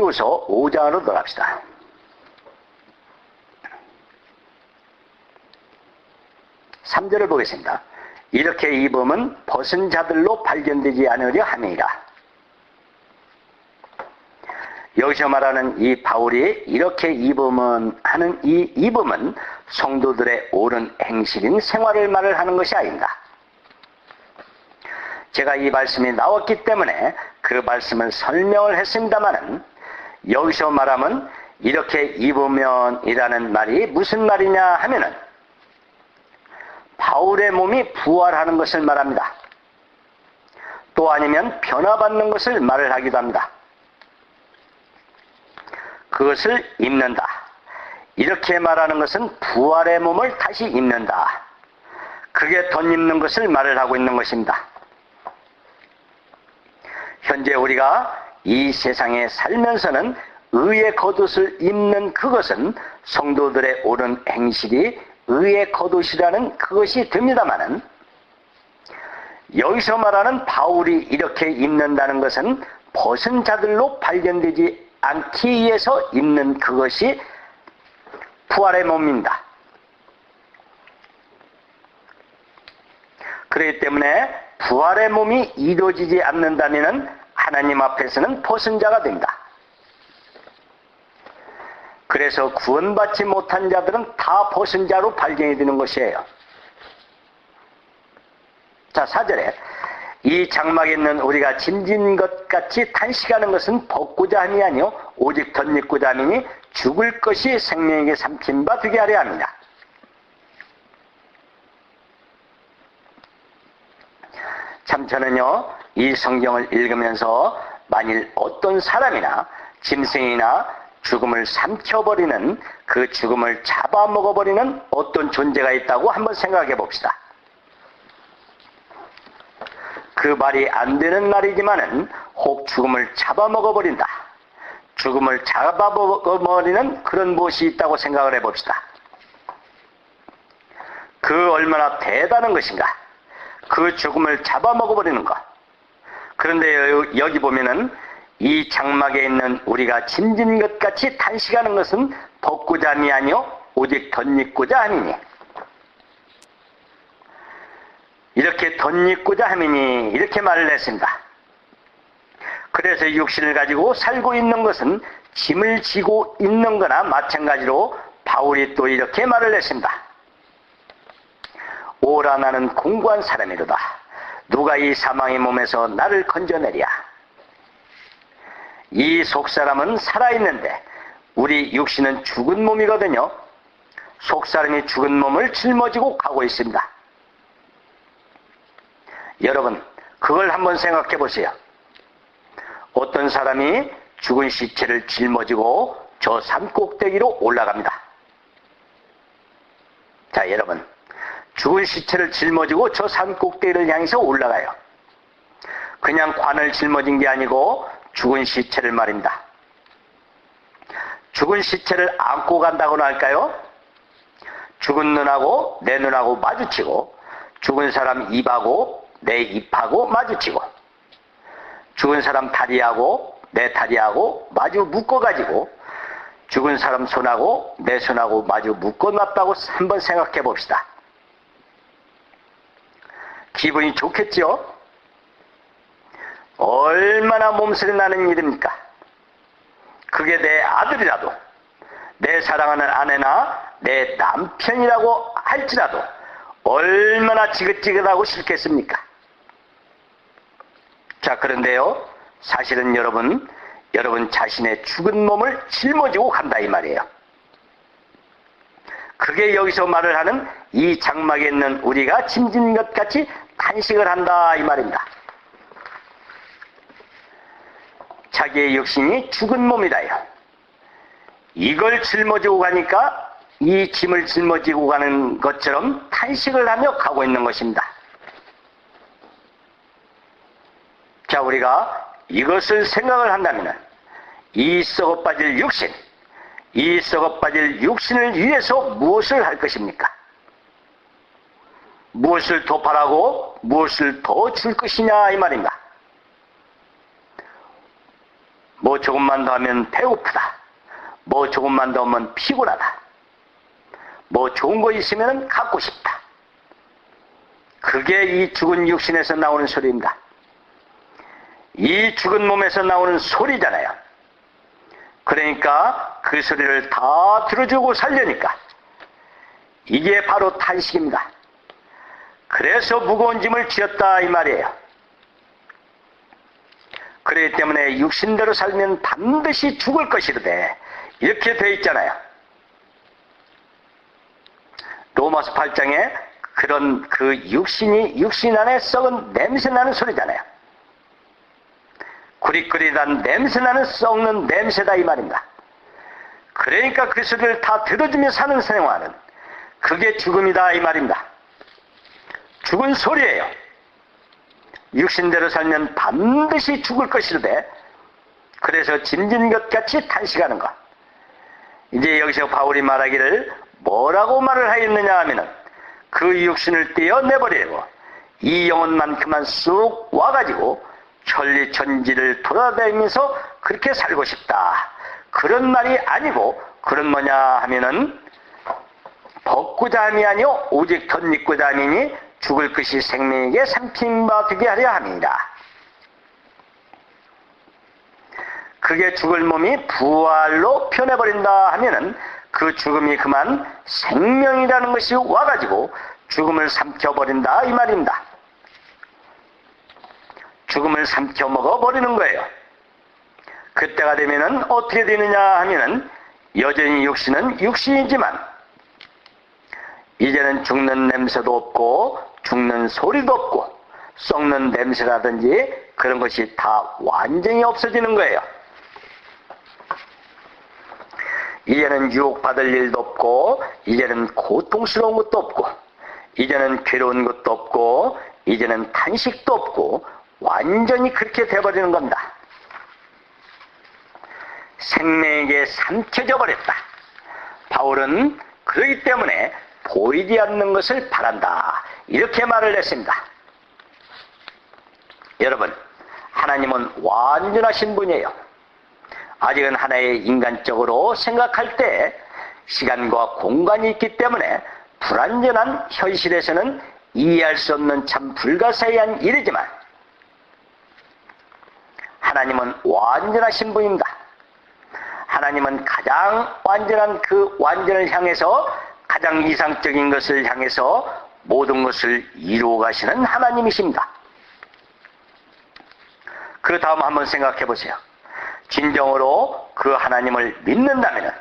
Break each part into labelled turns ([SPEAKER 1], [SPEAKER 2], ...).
[SPEAKER 1] 고린도후서 5장으로 돌아갑시다. 삼 절을 보겠습니다. 이렇게 입음은 벗은 자들로 발견되지 않으려 함이라. 여기서 말하는 이 바울이 이렇게 입음은 하는 이 입음은 성도들의 옳은 행실인 생활을 말을 하는 것이 아닙니다. 제가 이 말씀이 나왔기 때문에 그 말씀을 설명을 했습니다마는, 여기서 말하면 이렇게 입으면이라는 말이 무슨 말이냐 하면은 바울의 몸이 부활하는 것을 말합니다. 또 아니면 변화받는 것을 말을 하기도 합니다. 그것을 입는다. 이렇게 말하는 것은 부활의 몸을 다시 입는다. 그게 덧입는 것을 말을 하고 있는 것입니다. 현재 우리가 이 세상에 살면서는 의의 겉옷을 입는 그것은 성도들의 옳은 행실이 의의 겉옷이라는 그것이 됩니다마는, 여기서 말하는 바울이 이렇게 입는다는 것은 벗은 자들로 발견되지 않기 위해서 입는 그것이 부활의 몸입니다. 그렇기 때문에 부활의 몸이 이루어지지 않는다면 하나님 앞에서는 벗은 자가 됩니다. 그래서 구원받지 못한 자들은 다 벗은 자로 발견이 되는 것이에요. 자, 4절에 이 장막에 있는 우리가 짐진 것 같이 탄식하는 것은 벗고자 함이 아니요 오직 덧입고자 함이니 죽을 것이 생명에게 삼킨 바 되게 하려 합니다. 참 저는요, 이 성경을 읽으면서 만일 어떤 사람이나 짐승이나 죽음을 삼켜버리는, 그 죽음을 잡아먹어버리는 어떤 존재가 있다고 한번 생각해 봅시다. 그 말이 안 되는 말이지만은 혹 죽음을 잡아먹어버린다, 죽음을 잡아먹어버리는 그런 무엇이 있다고 생각을 해봅시다. 그 얼마나 대단한 것인가, 그 죽음을 잡아먹어버리는 것. 그런데 여기 보면은 이 장막에 있는 우리가 짐진 것 같이 탄식하는 것은 벗고자 함이 아니요 오직 덧입고자 함이니, 이렇게 덧입고자 함이니 이렇게 말을 했습니다. 그래서 육신을 가지고 살고 있는 것은 짐을 지고 있는 거나 마찬가지로 바울이 또 이렇게 말을 했습니다. 오라 나는 공고한 사람이로다. 누가 이 사망의 몸에서 나를 건져내랴. 이 속사람은 살아있는데 우리 육신은 죽은 몸이거든요. 속사람이 죽은 몸을 짊어지고 가고 있습니다. 여러분, 그걸 한번 생각해 보세요. 어떤 사람이 죽은 시체를 짊어지고 저 산 꼭대기로 올라갑니다. 자, 여러분, 죽은 시체를 짊어지고 저 산 꼭대기를 향해서 올라가요. 그냥 관을 짊어진 게 아니고 죽은 시체를 말입니다. 죽은 시체를 안고 간다고나 할까요? 죽은 눈하고 내 눈하고 마주치고, 죽은 사람 입하고 내 입하고 마주치고, 죽은 사람 다리하고 내 다리하고 마주 묶어가지고, 죽은 사람 손하고 내 손하고 마주 묶어놨다고 한번 생각해 봅시다. 기분이 좋겠죠? 얼마나 몸살이 나는 일입니까? 그게 내 아들이라도, 내 사랑하는 아내나 내 남편이라고 할지라도 얼마나 지긋지긋하고 싫겠습니까? 자, 그런데요, 사실은 여러분 자신의 죽은 몸을 짊어지고 간다 이 말이에요. 그게 여기서 말을 하는 이 장막에 있는 우리가 짐진 것 같이 탄식을 한다 이 말입니다. 자기의 육신이 죽은 몸이다요. 이걸 짊어지고 가니까 이 짐을 짊어지고 가는 것처럼 탄식을 하며 가고 있는 것입니다. 자, 우리가 이것을 생각을 한다면 이 썩어빠질 육신, 이 썩어빠질 육신을 위해서 무엇을 할 것입니까? 무엇을 더 바라고 무엇을 더 줄 것이냐 이 말입니다. 뭐 조금만 더 하면 배고프다. 뭐 조금만 더 하면 피곤하다. 뭐 좋은 거 있으면 갖고 싶다. 그게 이 죽은 육신에서 나오는 소리입니다. 이 죽은 몸에서 나오는 소리잖아요. 그러니까 그 소리를 다 들어주고 살려니까 이게 바로 탄식입니다. 그래서 무거운 짐을 지었다 이 말이에요. 그렇기 때문에 육신대로 살면 반드시 죽을 것이르되 이렇게 돼 있잖아요. 로마서 8장에 그런 그 육신 안에 썩은 냄새나는 소리잖아요. 구릿구릿한 냄새나는 썩는 냄새다 이 말입니다. 그러니까 그 소리를 다 들어주며 사는 생활은 그게 죽음이다 이 말입니다. 죽은 소리예요. 육신대로 살면 반드시 죽을 것이르되 그래서 짐진 것 같이 탄식하는 것. 이제 여기서 바울이 말하기를 뭐라고 말을 하였느냐 하면은 그 육신을 떼어내버리고 이 영혼만큼만 쑥 와가지고 천리천지를 돌아다니면서 그렇게 살고 싶다. 그런 말이 아니고 그런 뭐냐 하면은 벗고자 함이 아니요 오직 덧입고자 함이니 죽을 것이 생명에게 삼킨 바 되게 하려 함이니라. 그게 죽을 몸이 부활로 변해버린다 하면은 그 죽음이 그만 생명이라는 것이 와가지고 죽음을 삼켜버린다 이 말입니다. 죽음을 삼켜 먹어버리는 거예요. 그때가 되면은 어떻게 되느냐 하면은 여전히 육신은 육신이지만 이제는 죽는 냄새도 없고 죽는 소리도 없고 썩는 냄새라든지 그런 것이 다 완전히 없어지는 거예요. 이제는 유혹받을 일도 없고 이제는 고통스러운 것도 없고 이제는 괴로운 것도 없고 이제는 탄식도 없고 완전히 그렇게 돼버리는 겁니다. 생명에게 삼켜져 버렸다. 바울은 그렇기 때문에 보이지 않는 것을 바란다 이렇게 말을 했습니다. 여러분, 하나님은 완전하신 분이에요. 아직은 하나의 인간적으로 생각할 때 시간과 공간이 있기 때문에 불완전한 현실에서는 이해할 수 없는 참 불가사의한 일이지만 하나님은 완전하신 분입니다. 하나님은 가장 완전한 그 완전을 향해서 가장 이상적인 것을 향해서 모든 것을 이루어 가시는 하나님이십니다. 그 다음 한번 생각해 보세요. 진정으로 그 하나님을 믿는다면,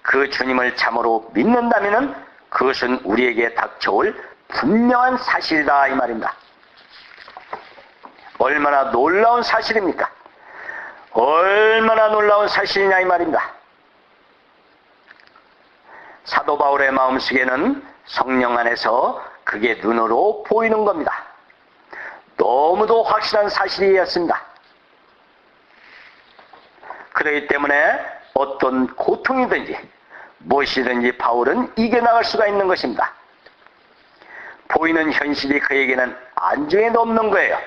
[SPEAKER 1] 그 주님을 참으로 믿는다면 그것은 우리에게 닥쳐올 분명한 사실이다 이 말입니다. 얼마나 놀라운 사실입니까? 얼마나 놀라운 사실이냐 이 말입니다. 사도 바울의 마음속에는 성령 안에서 그게 눈으로 보이는 겁니다. 너무도 확실한 사실이었습니다. 그렇기 때문에 어떤 고통이든지 무엇이든지 바울은 이겨나갈 수가 있는 것입니다. 보이는 현실이 그에게는 안중에도 없는 거예요.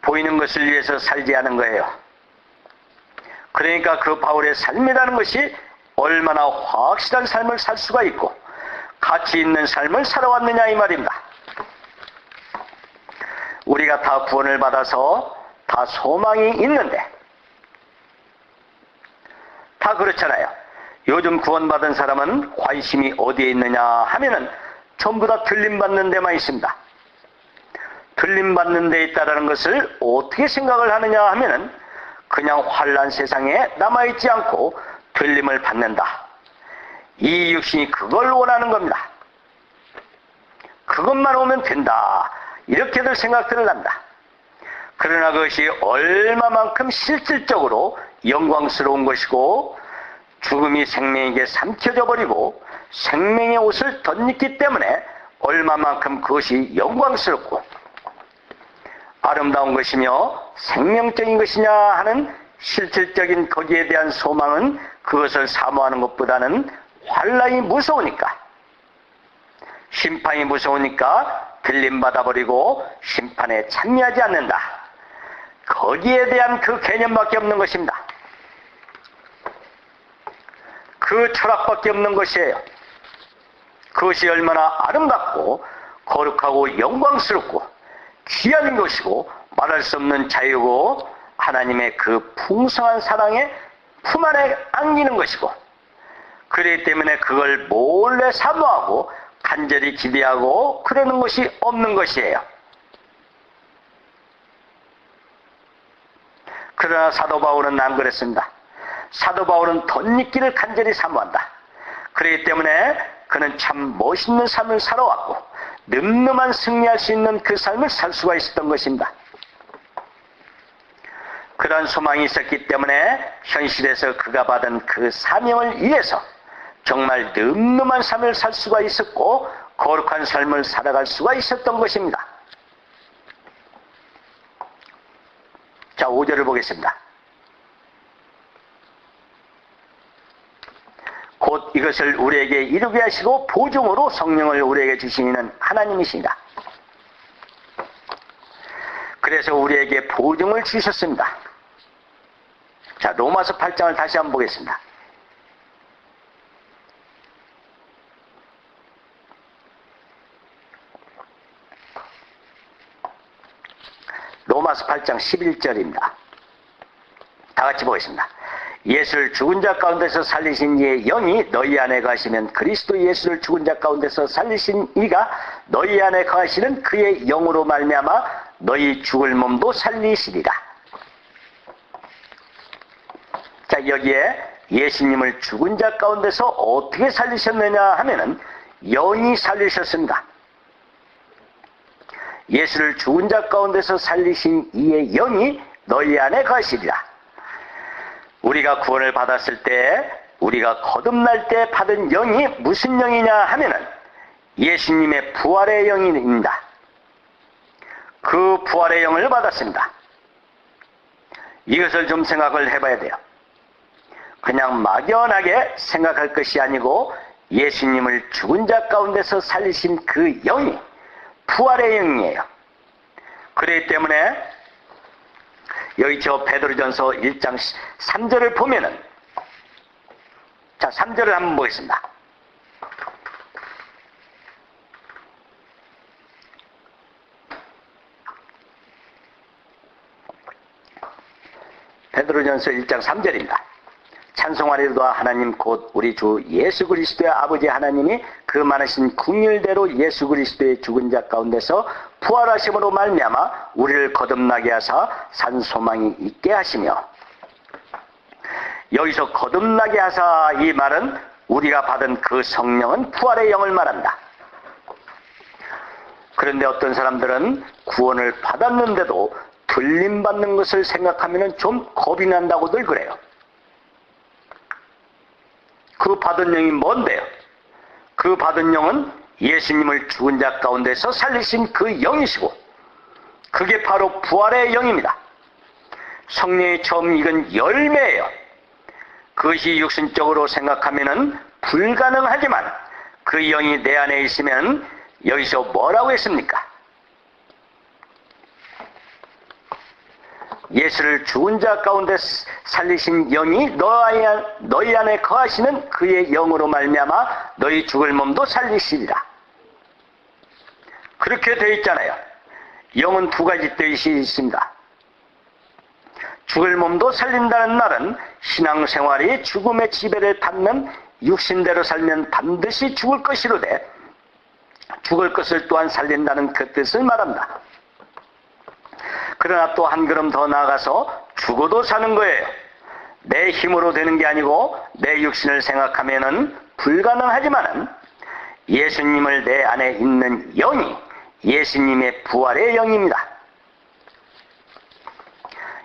[SPEAKER 1] 보이는 것을 위해서 살지 않은 거예요. 그러니까 그 바울의 삶이라는 것이 얼마나 확실한 삶을 살 수가 있고 가치 있는 삶을 살아왔느냐 이 말입니다. 우리가 다 구원을 받아서 다 소망이 있는데 다 그렇잖아요. 요즘 구원받은 사람은 관심이 어디에 있느냐 하면은 전부 다 들림받는 데만 있습니다. 들림받는 데 있다는 것을 어떻게 생각을 하느냐 하면은 그냥 환난 세상에 남아있지 않고 들림을 받는다. 이 육신이 그걸 원하는 겁니다. 그것만 오면 된다. 이렇게들 생각들을 합니다. 그러나 그것이 얼마만큼 실질적으로 영광스러운 것이고 죽음이 생명에게 삼켜져 버리고 생명의 옷을 덧입기 때문에 얼마만큼 그것이 영광스럽고 아름다운 것이며 생명적인 것이냐 하는 실질적인 거기에 대한 소망은 그것을 사모하는 것보다는 환난이 무서우니까, 심판이 무서우니까 들림받아버리고 심판에 참여하지 않는다. 거기에 대한 그 개념밖에 없는 것입니다. 그 철학밖에 없는 것이에요. 그것이 얼마나 아름답고 거룩하고 영광스럽고 귀한 것이고 말할 수 없는 자유고 하나님의 그 풍성한 사랑에 품 안에 안기는 것이고, 그렇기 때문에 그걸 몰래 사모하고 간절히 기대하고 그러는 것이 없는 것이에요. 그러나 사도 바울은 안 그랬습니다. 사도 바울은 덧입기를 간절히 사모한다. 그렇기 때문에 그는 참 멋있는 삶을 살아왔고 늠름한 승리할 수 있는 그 삶을 살 수가 있었던 것입니다. 그러한 소망이 있었기 때문에 현실에서 그가 받은 그 사명을 위해서 정말 늠름한 삶을 살 수가 있었고 거룩한 삶을 살아갈 수가 있었던 것입니다. 자, 5절을 보겠습니다. 곧 이것을 우리에게 이루게 하시고 보증으로 성령을 우리에게 주시는 하나님이시다. 그래서 우리에게 보증을 주셨습니다. 자, 로마서 8장을 다시 한번 보겠습니다. 로마서 8장 11절입니다. 다 같이 보겠습니다. 예수를 죽은 자 가운데서 살리신 이의 영이 너희 안에 거하시면 그리스도 예수를 죽은 자 가운데서 살리신 이가 너희 안에 거하시는 그의 영으로 말미암아 너희 죽을 몸도 살리시리라. 자, 여기에 예수님을 죽은 자 가운데서 어떻게 살리셨느냐 하면은 영이 살리셨습니다. 예수를 죽은 자 가운데서 살리신 이의 영이 너희 안에 거하시리라. 우리가 구원을 받았을 때, 우리가 거듭날 때 받은 영이 무슨 영이냐 하면은 예수님의 부활의 영입니다. 그 부활의 영을 받았습니다. 이것을 좀 생각을 해봐야 돼요. 그냥 막연하게 생각할 것이 아니고 예수님을 죽은 자 가운데서 살리신 그 영이 부활의 영이에요. 그렇기 때문에 여기 저 베드로전서 1장 3절을 보면은, 자, 3절을 한번 보겠습니다. 베드로전서 1장 3절입니다. 찬송하리로다 하나님 곧 우리 주 예수 그리스도의 아버지 하나님이 그 많으신 긍휼대로 예수 그리스도의 죽은 자 가운데서 부활하심으로 말미암아 우리를 거듭나게 하사 산 소망이 있게 하시며, 여기서 거듭나게 하사 이 말은 우리가 받은 그 성령은 부활의 영을 말한다. 그런데 어떤 사람들은 구원을 받았는데도 들림받는 것을 생각하면 좀 겁이 난다고들 그래요. 그 받은 영이 뭔데요? 그 받은 영은 예수님을 죽은 자 가운데서 살리신 그 영이시고, 그게 바로 부활의 영입니다. 성령이 처음 익은 열매예요. 그것이 육신적으로 생각하면은 불가능하지만 그 영이 내 안에 있으면, 여기서 뭐라고 했습니까? 예수를 죽은 자 가운데 살리신 영이 너희 안에 거하시는 그의 영으로 말미암아 너희 죽을 몸도 살리시리라. 그렇게 되어 있잖아요. 영은 두 가지 뜻이 있습니다. 죽을 몸도 살린다는 말은 신앙생활이 죽음의 지배를 받는 육신대로 살면 반드시 죽을 것이로되 죽을 것을 또한 살린다는 그 뜻을 말합니다. 그러나 또 한 걸음 더 나아가서 죽어도 사는 거예요. 내 힘으로 되는 게 아니고 내 육신을 생각하면은 불가능하지만은 예수님을 내 안에 있는 영이 예수님의 부활의 영입니다.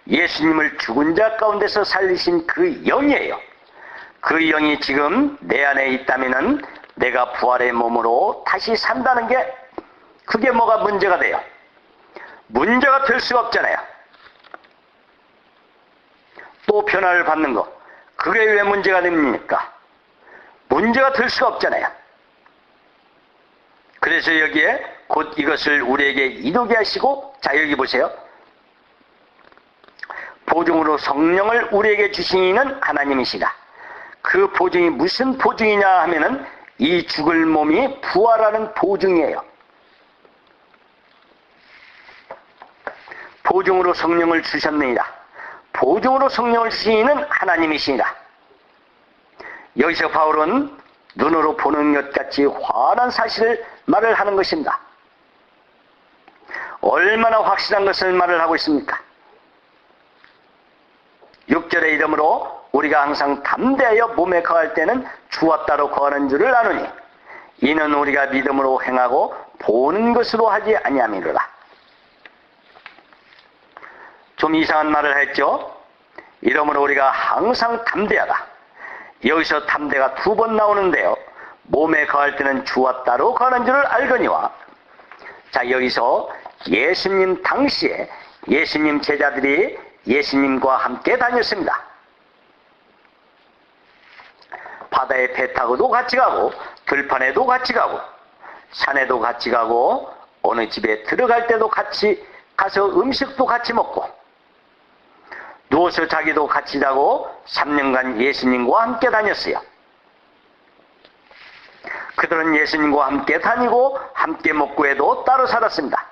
[SPEAKER 1] 예수님을 죽은 자 가운데서 살리신 그 영이에요. 그 영이 지금 내 안에 있다면은 내가 부활의 몸으로 다시 산다는 게, 그게 뭐가 문제가 돼요? 문제가 될 수가 없잖아요. 또 변화를 받는 거, 그게 왜 문제가 됩니까? 문제가 될 수가 없잖아요. 그래서 여기에 곧 이것을 우리에게 이루게 하시고, 자, 여기 보세요. 보증으로 성령을 우리에게 주시는 하나님이시다. 그 보증이 무슨 보증이냐 하면은 이 죽을 몸이 부활하는 보증이에요. 보증으로 성령을 주셨느니라. 보증으로 성령을 주시는 하나님이시니라. 여기서 바울은 눈으로 보는 것 같이 환한 사실을 말을 하는 것입니다. 얼마나 확실한 것을 말을 하고 있습니까? 6절에 이러므로 우리가 항상 담대하여 몸에 거할 때는 주와 따로 거하는 줄을 아노니 이는 우리가 믿음으로 행하고 보는 것으로 하지 아니함이로라. 좀 이상한 말을 했죠. 이러므로 우리가 항상 담대하다. 여기서 담대가 2번 나오는데요. 몸에 거할 때는 주와 따로 거하는 줄을 알거니와. 자, 여기서 예수님 당시에 예수님 제자들이 예수님과 함께 다녔습니다. 바다에 배 타고도 같이 가고 들판에도 같이 가고 산에도 같이 가고 어느 집에 들어갈 때도 같이 가서 음식도 같이 먹고 누워서 자기도 같이 자고 3년간 예수님과 함께 다녔어요. 그들은 예수님과 함께 다니고 함께 먹고 해도 따로 살았습니다.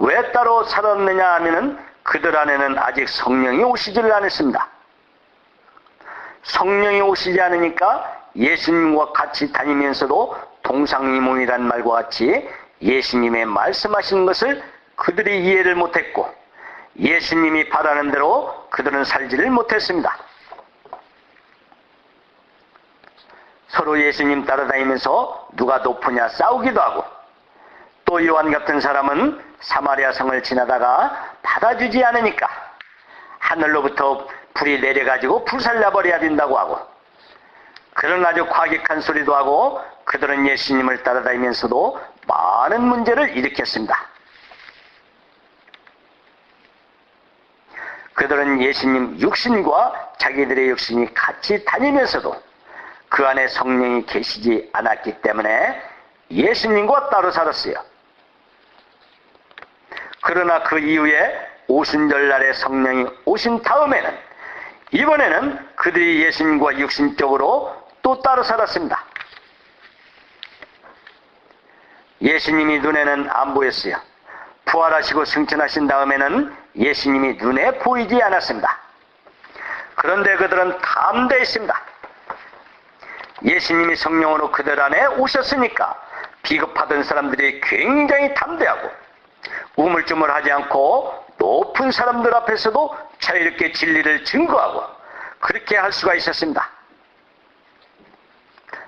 [SPEAKER 1] 왜 따로 살았느냐 하면은 그들 안에는 아직 성령이 오시지를 않았습니다. 성령이 오시지 않으니까 예수님과 같이 다니면서도 동상이몽이란 말과 같이 예수님의 말씀하시는 것을 그들이 이해를 못했고 예수님이 바라는 대로 그들은 살지를 못했습니다. 서로 예수님 따라다니면서 누가 높으냐 싸우기도 하고 또 요한 같은 사람은 사마리아 성을 지나다가 받아주지 않으니까 하늘로부터 불이 내려가지고 불살라버려야 된다고 하고 그런 아주 과격한 소리도 하고 그들은 예수님을 따라다니면서도 많은 문제를 일으켰습니다. 그들은 예수님 육신과 자기들의 육신이 같이 다니면서도 그 안에 성령이 계시지 않았기 때문에 예수님과 따로 살았어요. 그러나 그 이후에 오순절날에 성령이 오신 다음에는 이번에는 그들이 예수님과 육신적으로 또 따로 살았습니다. 예수님이 눈에는 안 보였어요. 부활하시고 승천하신 다음에는 예수님이 눈에 보이지 않았습니다. 그런데 그들은 담대했습니다. 예수님이 성령으로 그들 안에 오셨으니까 비겁하던 사람들이 굉장히 담대하고 우물쭈물하지 않고 높은 사람들 앞에서도 자유롭게 진리를 증거하고 그렇게 할 수가 있었습니다.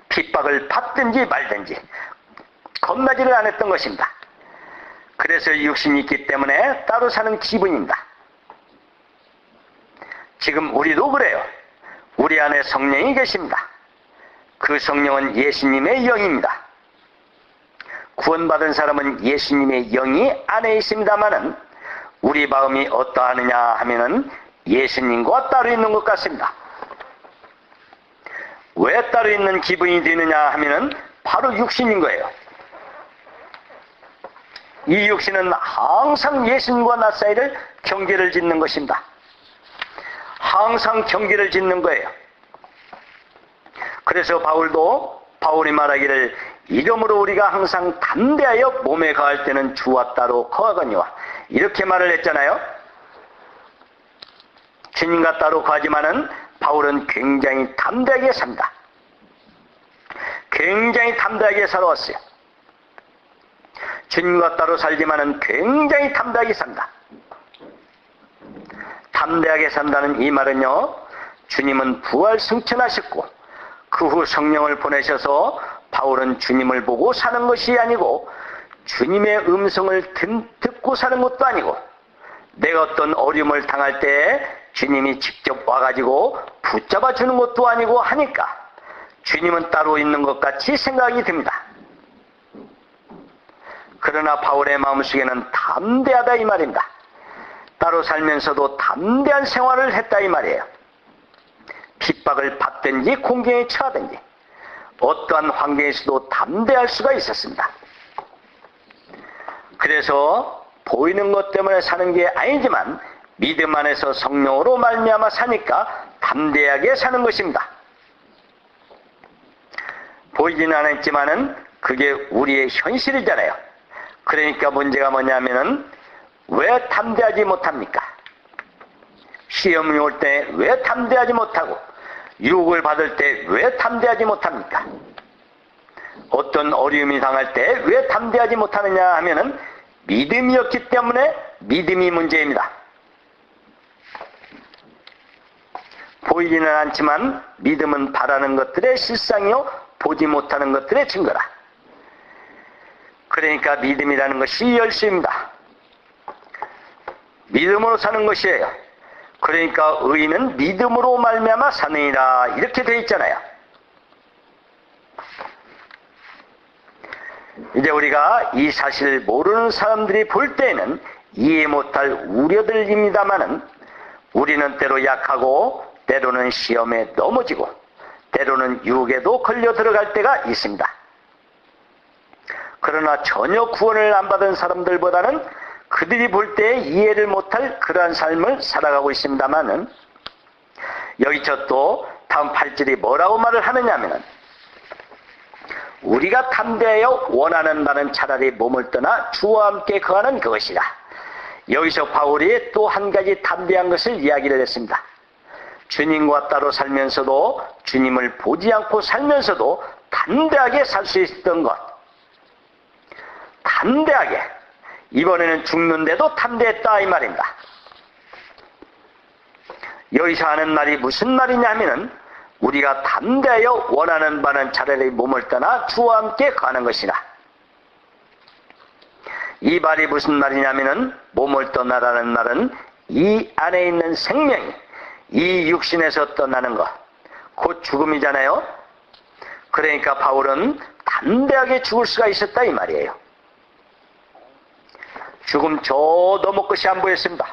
[SPEAKER 1] 핍박을 받든지 말든지 겁나지를 않았던 것입니다. 그래서 육신이 있기 때문에 따로 사는 기분입니다. 지금 우리도 그래요. 우리 안에 성령이 계십니다. 그 성령은 예수님의 영입니다. 구원받은 사람은 예수님의 영이 안에 있습니다마는 우리 마음이 어떠하느냐 하면은 예수님과 따로 있는 것 같습니다. 왜 따로 있는 기분이 드느냐 하면은 바로 육신인 거예요. 이 육신은 항상 예수님과 나 사이를 경계를 짓는 것입니다. 항상 경계를 짓는 거예요. 그래서 바울이 말하기를 이러므로 우리가 항상 담대하여 몸에 거할 때는 주와 따로 거하거니와 이렇게 말을 했잖아요. 주님과 따로 거하지만은 바울은 굉장히 담대하게 삽니다. 굉장히 담대하게 살아왔어요. 주님과 따로 살지만은 굉장히 담대하게 삽니다. 담대하게 산다는 이 말은요, 주님은 부활 승천하셨고 그 후 성령을 보내셔서 바울은 주님을 보고 사는 것이 아니고 주님의 음성을 듣고 사는 것도 아니고 내가 어떤 어려움을 당할 때 주님이 직접 와가지고 붙잡아 주는 것도 아니고 하니까 주님은 따로 있는 것 같이 생각이 듭니다. 그러나 바울의 마음속에는 담대하다 이 말입니다. 따로 살면서도 담대한 생활을 했다 이 말이에요. 핍박을 받든지 공경에 처하든지 어떠한 환경에서도 담대할 수가 있었습니다. 그래서 보이는 것 때문에 사는 게 아니지만 믿음 안에서 성령으로 말미암아 사니까 담대하게 사는 것입니다. 보이지는 않았지만은 그게 우리의 현실이잖아요. 그러니까 문제가 뭐냐면은 왜 담대하지 못합니까? 시험이 올 때 왜 담대하지 못하고 유혹을 받을 때 왜 담대하지 못합니까? 어떤 어려움이 당할 때 왜 담대하지 못하느냐 하면은 믿음이었기 때문에 믿음이 문제입니다. 보이지는 않지만 믿음은 바라는 것들의 실상이요 보지 못하는 것들의 증거라. 그러니까 믿음이라는 것이 열쇠입니다. 믿음으로 사는 것이에요. 그러니까 의인은 믿음으로 말미암아 사느니라 이렇게 되어 있잖아요. 이제 우리가 이 사실을 모르는 사람들이 볼 때에는 이해 못할 우려들입니다마는 우리는 때로 약하고 때로는 시험에 넘어지고 때로는 유혹에도 걸려 들어갈 때가 있습니다. 그러나 전혀 구원을 안 받은 사람들보다는 그들이 볼 때 이해를 못할 그러한 삶을 살아가고 있습니다마는 여기서 또 다음 8절이 뭐라고 말을 하느냐면은 우리가 담대하여 원하는 바는 차라리 몸을 떠나 주와 함께 거하는 그것이다. 여기서 바울이 또 한 가지 담대한 것을 이야기를 했습니다. 주님과 따로 살면서도 주님을 보지 않고 살면서도 담대하게 살 수 있었던 것. 담대하게. 이번에는 죽는데도 담대했다 이 말입니다. 여기서 하는 말이 무슨 말이냐 하면은 우리가 담대하여 원하는 바는 차라리 몸을 떠나 주와 함께 가는 것이다. 이 말이 무슨 말이냐면은 몸을 떠나라는 말은 이 안에 있는 생명이 이 육신에서 떠나는 것, 곧 죽음이잖아요. 그러니까 바울은 담대하게 죽을 수가 있었다 이 말이에요. 죽음 저 너머 끝이 안 보였습니다.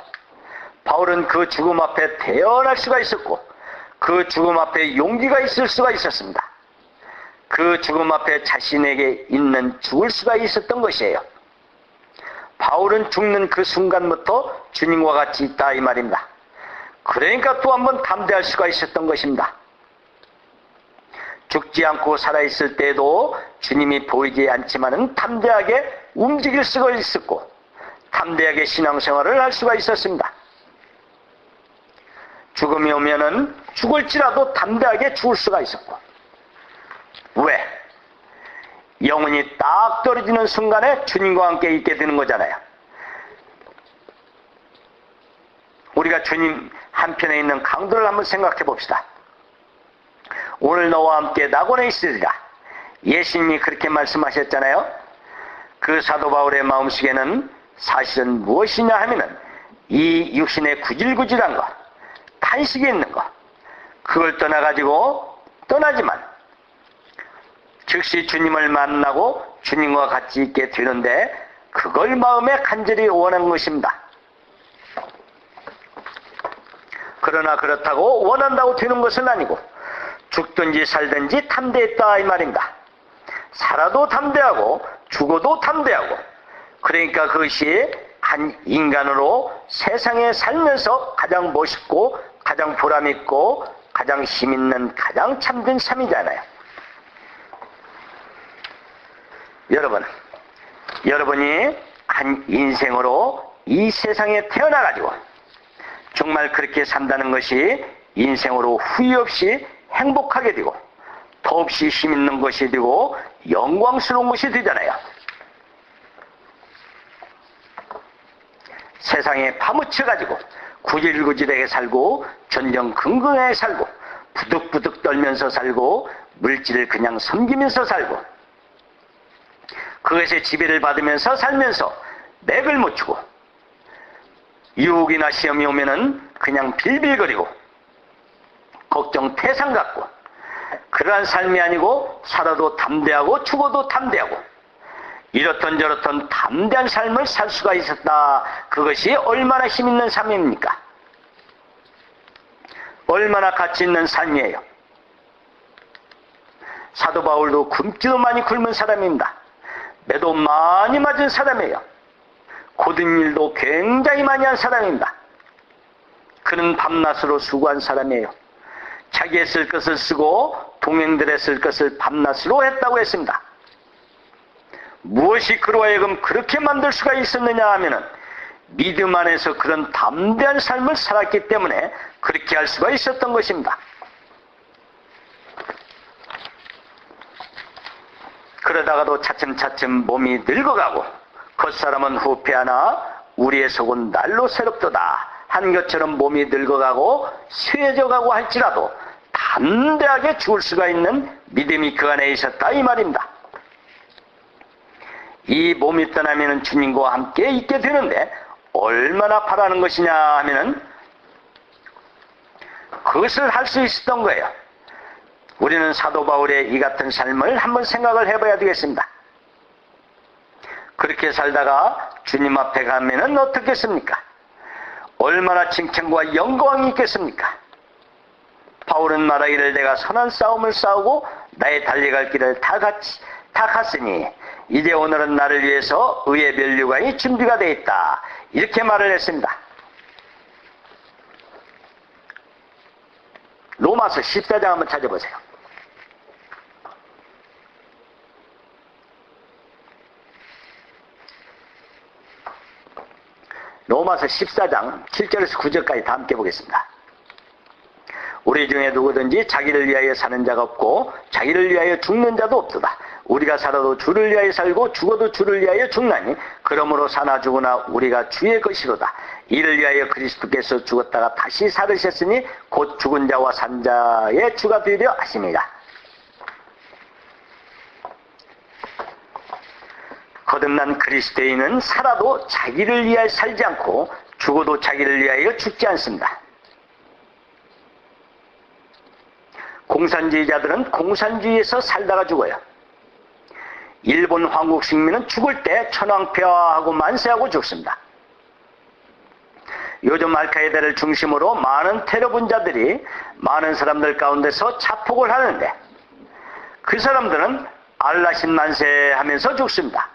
[SPEAKER 1] 바울은 그 죽음 앞에 태어날 수가 있었고 그 죽음 앞에 용기가 있을 수가 있었습니다. 그 죽음 앞에 자신에게 있는 죽을 수가 있었던 것이에요. 바울은 죽는 그 순간부터 주님과 같이 있다 이 말입니다. 그러니까 또 한 번 담대할 수가 있었던 것입니다. 죽지 않고 살아있을 때에도 주님이 보이지 않지만은 담대하게 움직일 수가 있었고 담대하게 신앙생활을 할 수가 있었습니다. 죽음이 오면은 죽을지라도 담대하게 죽을 수가 있었고 왜? 영혼이 딱 떨어지는 순간에 주님과 함께 있게 되는 거잖아요. 우리가 주님 한편에 있는 강도를 한번 생각해 봅시다. 오늘 너와 함께 낙원에 있으리라. 예수님이 그렇게 말씀하셨잖아요. 그 사도 바울의 마음속에는 사실은 무엇이냐 하면은 이 육신의 구질구질한 것, 탄식이 있는 것, 그걸 떠나지만 즉시 주님을 만나고 주님과 같이 있게 되는데 그걸 마음에 간절히 원한 것입니다. 그러나 그렇다고 원한다고 되는 것은 아니고 죽든지 살든지 담대했다 이 말입니다. 살아도 담대하고 죽어도 담대하고 그러니까 그것이 한 인간으로 세상에 살면서 가장 멋있고 가장 보람있고 가장 힘있는 가장 참된 삶이잖아요. 여러분이 한 인생으로 이 세상에 태어나가지고 정말 그렇게 산다는 것이 인생으로 후회 없이 행복하게 되고 더없이 힘있는 것이 되고 영광스러운 것이 되잖아요. 세상에 파묻혀가지고 구질구질하게 살고 전전긍긍하게 살고 부득부득 떨면서 살고 물질을 그냥 섬기면서 살고 그것에 지배를 받으면서 살면서 맥을 못 추고 유혹이나 시험이 오면은 그냥 빌빌거리고 걱정 태산 같고 그러한 삶이 아니고 살아도 담대하고 죽어도 담대하고 이렇던 저렇던 담대한 삶을 살 수가 있었다. 그것이 얼마나 힘있는 삶입니까? 얼마나 가치 있는 삶이에요. 사도 바울도 굶기도 많이 굶은 사람입니다. 매도 많이 맞은 사람이에요. 고된 일도 굉장히 많이 한 사람입니다. 그는 밤낮으로 수고한 사람이에요. 자기의 쓸 것을 쓰고 동행들의 쓸 것을 밤낮으로 했다고 했습니다. 무엇이 그로 하여금 그렇게 만들 수가 있었느냐 하면은 믿음 안에서 그런 담대한 삶을 살았기 때문에 그렇게 할 수가 있었던 것입니다. 그러다가도 차츰차츰 몸이 늙어가고 겉사람은 후패하나 우리의 속은 날로 새롭도다 한 것처럼 몸이 늙어가고 쇠져가고 할지라도 담대하게 죽을 수가 있는 믿음이 그 안에 있었다 이 말입니다. 이 몸이 떠나면 주님과 함께 있게 되는데 얼마나 바라는 것이냐 하면은 그것을 할 수 있었던 거예요. 우리는 사도 바울의 이 같은 삶을 한번 생각을 해봐야 되겠습니다. 그렇게 살다가 주님 앞에 가면은 어떻겠습니까? 얼마나 칭찬과 영광이 있겠습니까? 바울은 말하기를 내가 선한 싸움을 싸우고 나의 달려갈 길을 다 갔으니 이제 오늘은 나를 위해서 의의 면류관이 준비가 되어 있다. 이렇게 말을 했습니다. 로마서 14장 한번 찾아보세요. 로마서 14장 7절에서 9절까지 다 함께 보겠습니다. 우리 중에 누구든지 자기를 위하여 사는 자가 없고 자기를 위하여 죽는 자도 없도다. 우리가 살아도 주를 위하여 살고 죽어도 주를 위하여 죽나니 그러므로 사나 죽으나 우리가 주의 것이로다. 이를 위하여 그리스도께서 죽었다가 다시 살으셨으니 곧 죽은 자와 산 자의 주가 되려 하심이라. 거듭난 그리스도인은 살아도 자기를 위하여 살지 않고 죽어도 자기를 위하여 죽지 않습니다. 공산주의자들은 공산주의에서 살다가 죽어요. 일본 황국 식민은 죽을 때 천황폐하하고 만세하고 죽습니다. 요즘 알카에다를 중심으로 많은 테러 분자들이 많은 사람들 가운데서 자폭을 하는데 그 사람들은 알라신 만세하면서 죽습니다.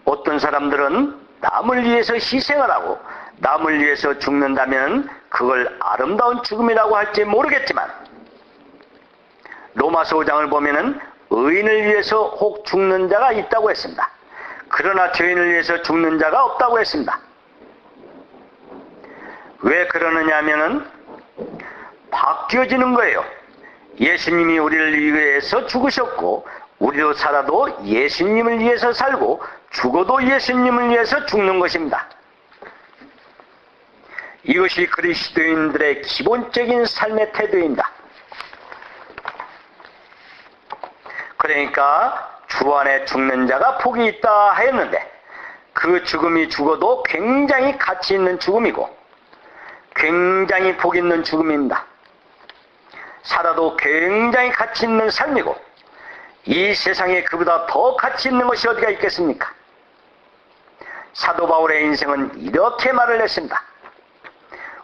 [SPEAKER 1] 어떤 사람들은 남을 위해서 희생을 하고 남을 위해서 죽는다면 그걸 아름다운 죽음이라고 할지 모르겠지만 로마서 5장을 보면은 의인을 위해서 혹 죽는 자가 있다고 했습니다. 그러나 죄인을 위해서 죽는 자가 없다고 했습니다. 왜 그러느냐 하면은 바뀌어지는 거예요. 예수님이 우리를 위해서 죽으셨고 우리도 살아도 예수님을 위해서 살고 죽어도 예수님을 위해서 죽는 것입니다. 이것이 그리스도인들의 기본적인 삶의 태도입니다. 그러니까 주 안에 죽는 자가 복이 있다 하였는데 그 죽음이 죽어도 굉장히 가치 있는 죽음이고 굉장히 복 있는 죽음입니다. 살아도 굉장히 가치 있는 삶이고 이 세상에 그보다 더 가치 있는 것이 어디가 있겠습니까? 사도 바울의 인생은 이렇게 말을 했습니다.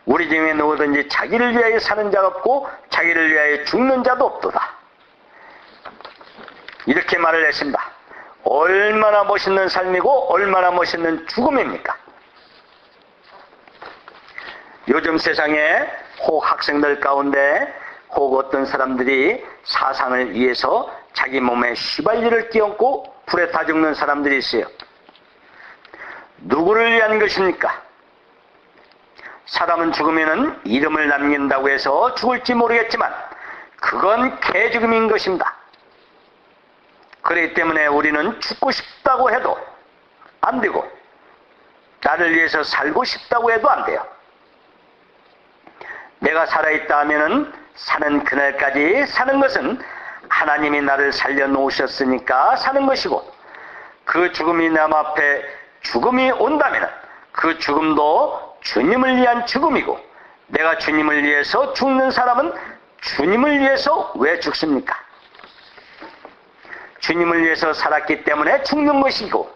[SPEAKER 1] 우리 중에 누구든지 자기를 위하여 사는 자가 없고 자기를 위하여 죽는 자도 없도다. 이렇게 말을 했습니다. 얼마나 멋있는 삶이고 얼마나 멋있는 죽음입니까? 요즘 세상에 혹 학생들 가운데 혹 어떤 사람들이 사상을 위해서 자기 몸에 휘발유를 끼얹고 불에 타 죽는 사람들이 있어요. 누구를 위한 것입니까? 사람은 죽으면 이름을 남긴다고 해서 죽을지 모르겠지만 그건 개죽음인 것입니다. 그렇기 때문에 우리는 죽고 싶다고 해도 안 되고 나를 위해서 살고 싶다고 해도 안 돼요. 내가 살아있다 하면은 사는 그날까지 사는 것은 하나님이 나를 살려놓으셨으니까 사는 것이고 그 죽음이 남 앞에 죽음이 온다면 그 죽음도 주님을 위한 죽음이고 내가 주님을 위해서 죽는 사람은 주님을 위해서 왜 죽습니까? 주님을 위해서 살았기 때문에 죽는 것이고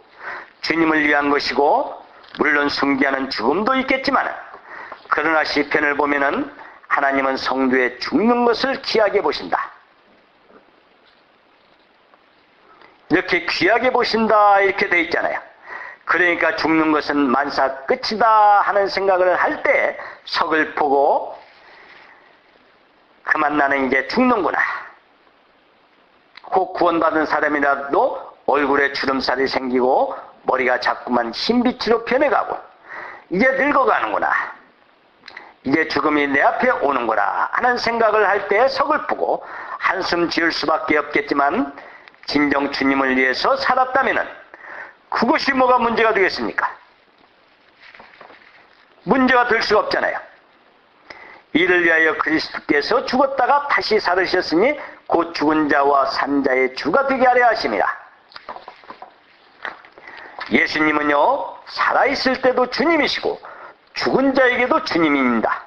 [SPEAKER 1] 주님을 위한 것이고 물론 숭배하는 죽음도 있겠지만 그러나 시편을 보면은 하나님은 성도의 죽는 것을 귀하게 보신다. 이렇게 귀하게 보신다 이렇게 되어 있잖아요. 그러니까 죽는 것은 만사 끝이다 하는 생각을 할 때 서글프고 그만 나는 이제 죽는구나. 혹 구원받은 사람이라도 얼굴에 주름살이 생기고 머리가 자꾸만 흰빛으로 변해가고 이제 늙어가는구나. 이제 죽음이 내 앞에 오는구나 하는 생각을 할 때 서글프고 한숨 지을 수밖에 없겠지만 진정 주님을 위해서 살았다면 그것이 뭐가 문제가 되겠습니까? 문제가 될 수가 없잖아요. 이를 위하여 그리스도께서 죽었다가 다시 살으셨으니 곧 죽은 자와 산 자의 주가 되게 하려 하심이라. 예수님은요, 살아있을 때도 주님이시고 죽은 자에게도 주님입니다.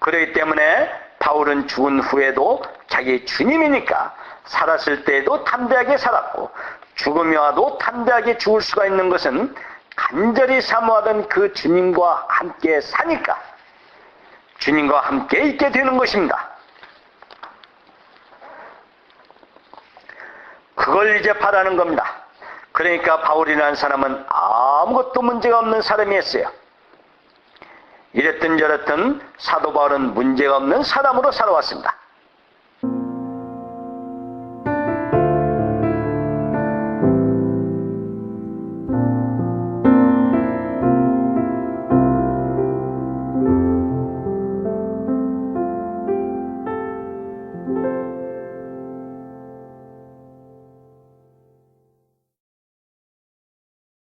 [SPEAKER 1] 그렇기 때문에 바울은 죽은 후에도 자기 주님이니까 살았을 때에도 담대하게 살았고 죽음이 와도 담대하게 죽을 수가 있는 것은 간절히 사모하던 그 주님과 함께 사니까 주님과 함께 있게 되는 것입니다. 그걸 이제 바라는 겁니다. 그러니까 바울이라는 사람은 아무것도 문제가 없는 사람이었어요. 이랬든 저랬든 사도 바울은 문제가 없는 사람으로 살아왔습니다.